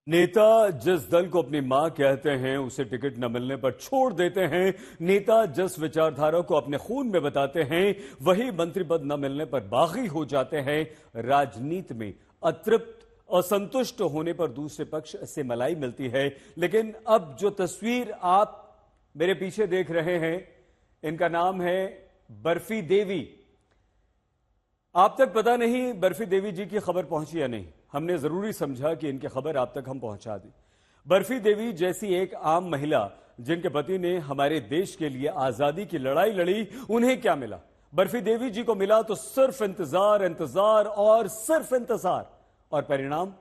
नेता जिस दल को अपनी मां कहते हैं उसे टिकट न मिलने पर छोड़ देते हैं। नेता जिस विचारधारा को अपने खून में बताते हैं वही मंत्री पद न मिलने पर बागी हो जाते हैं। राजनीति में अतृप्त असंतुष्ट होने पर दूसरे पक्ष से मलाई मिलती है। लेकिन अब जो तस्वीर आप मेरे पीछे देख रहे हैं, इनका नाम है बर्फी देवी। आप तक पता नहीं बर्फी देवी जी की खबर पहुंची या नहीं। हमने जरूरी समझा कि इनकी खबर आप तक हम पहुंचा दें। बर्फी देवी जैसी एक आम महिला जिनके पति ने हमारे देश के लिए आजादी की लड़ाई लड़ी, उन्हें क्या मिला? बर्फी देवी जी को मिला तो सिर्फ इंतजार, इंतजार और सिर्फ इंतजार। और परिणाम,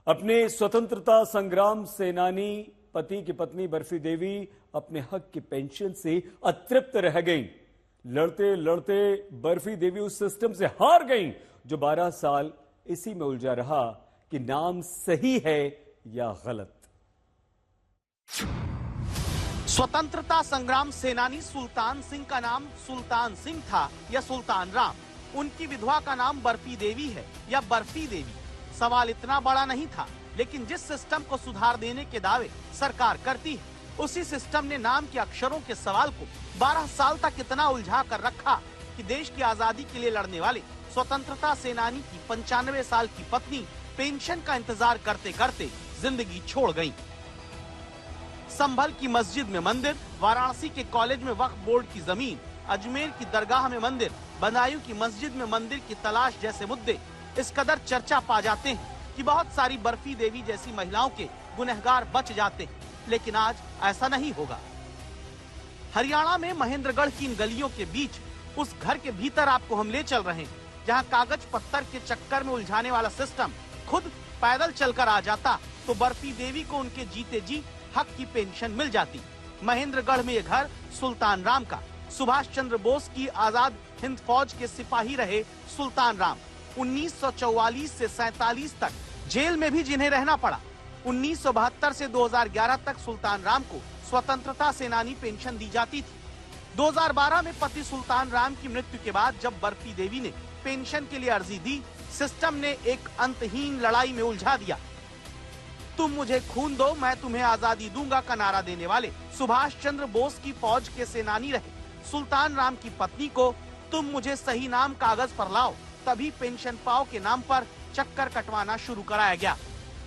अपने स्वतंत्रता संग्राम सेनानी पति की पत्नी बर्फी देवी अपने हक की पेंशन से अतृप्त रह गई। लड़ते लड़ते बर्फी देवी उस सिस्टम से हार गई जो 12 साल इसी में उलझा रहा कि नाम सही है या गलत। स्वतंत्रता संग्राम सेनानी सुल्तान सिंह का नाम सुल्तान सिंह था या सुल्तान राम? उनकी विधवा का नाम बर्फी देवी है या बर्फी देवी? सवाल इतना बड़ा नहीं था, लेकिन जिस सिस्टम को सुधार देने के दावे सरकार करती है, उसी सिस्टम ने नाम के अक्षरों के सवाल को 12 साल तक इतना उलझा कर रखा कि देश की आजादी के लिए लड़ने वाले स्वतंत्रता सेनानी की 95 साल की पत्नी पेंशन का इंतजार करते करते जिंदगी छोड़ गयी। संभल की मस्जिद में मंदिर, वाराणसी के कॉलेज में वक्फ बोर्ड की जमीन, अजमेर की दरगाह में मंदिर, बदायूं की मस्जिद में मंदिर की तलाश जैसे मुद्दे इस कदर चर्चा पा जाते हैं कि बहुत सारी बर्फी देवी जैसी महिलाओं के गुनहगार बच जाते हैं। लेकिन आज ऐसा नहीं होगा। हरियाणा में महेंद्रगढ़ की इन गलियों के बीच उस घर के भीतर आपको हम ले चल रहे हैं जहां कागज पत्थर के चक्कर में उलझाने वाला सिस्टम खुद पैदल चलकर आ जाता तो बर्फी देवी को उनके जीते जी हक की पेंशन मिल जाती। महेंद्रगढ़ में ये घर सुल्तान राम का, सुभाष चंद्र बोस की आजाद हिंद फौज के सिपाही रहे सुल्तान राम 1944 से 47 तक जेल में भी जिन्हें रहना पड़ा। 1972 से 2011 तक सुल्तान राम को स्वतंत्रता सेनानी पेंशन दी जाती थी। 2012 में पति सुल्तान राम की मृत्यु के बाद जब बर्फी देवी ने पेंशन के लिए अर्जी दी, सिस्टम ने एक अंतहीन लड़ाई में उलझा दिया। तुम मुझे खून दो, मैं तुम्हें आजादी दूंगा का नारा देने वाले सुभाष चंद्र बोस की फौज के सेनानी रहे सुल्तान राम की पत्नी को तुम मुझे सही नाम कागज पर लाओ तभी पेंशन पाओ के नाम पर चक्कर कटवाना शुरू कराया गया।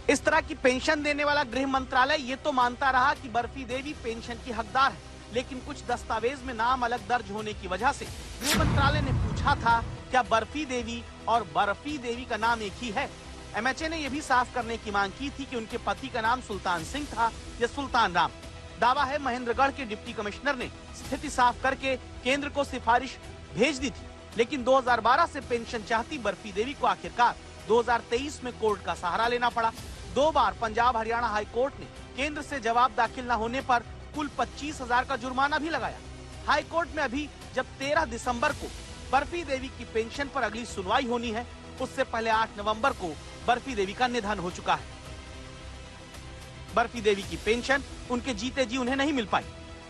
इस तरह की पेंशन देने वाला गृह मंत्रालय ये तो मानता रहा कि बर्फी देवी पेंशन की हकदार है, लेकिन कुछ दस्तावेज में नाम अलग दर्ज होने की वजह से गृह मंत्रालय ने पूछा था क्या बर्फी देवी और बर्फी देवी का नाम एक ही है। एमएचए ने यह भी साफ करने की मांग की थी कि उनके पति का नाम सुल्तान सिंह था या सुल्तान राम। दावा है महेंद्रगढ़ के डिप्टी कमिश्नर ने स्थिति साफ करके केंद्र को सिफारिश भेज दी थी, लेकिन 2012 से पेंशन चाहती बर्फी देवी को आखिरकार 2023 में कोर्ट का सहारा लेना पड़ा। 2 बार पंजाब हरियाणा हाई कोर्ट ने केंद्र से जवाब दाखिल न होने पर कुल 25,000 का जुर्माना भी लगाया। हाई कोर्ट में अभी जब 13 दिसंबर को बर्फी देवी की पेंशन पर अगली सुनवाई होनी है, उससे पहले 8 नवंबर को बर्फी देवी का निधन हो चुका है। बर्फी देवी की पेंशन उनके जीते जी उन्हें नहीं मिल पाई।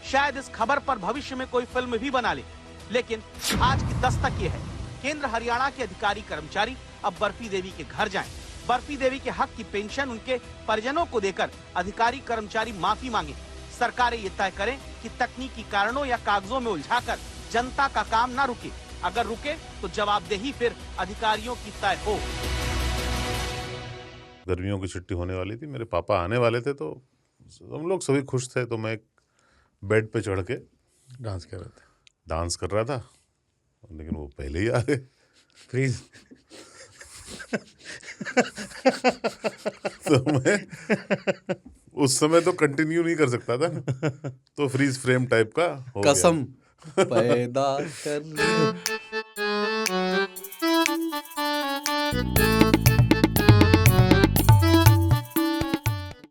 शायद इस खबर पर भविष्य में कोई फिल्म भी बना ले, लेकिन आज की दस्तक ये है, केंद्र हरियाणा के अधिकारी कर्मचारी अब बर्फी देवी के घर जाएं। बर्फी देवी के हक की पेंशन उनके परिजनों को देकर अधिकारी कर्मचारी माफी मांगे। सरकारें ये तय करें कि तकनीकी कारणों या कागजों में उलझाकर जनता का काम ना रुके। अगर रुके तो जवाबदेही फिर अधिकारियों की तय हो। गर्मियों की छुट्टी होने वाली थी, मेरे पापा आने वाले थे, तो हम लोग सभी खुश थे। तो मैं बेड पे चढ़ के डांस कर रहा था, लेकिन वो पहले ही आ गए। फ्रीज। तो मैं उस समय तो कंटिन्यू नहीं कर सकता था, तो फ्रीज फ्रेम टाइप का हो कसम पैदा कर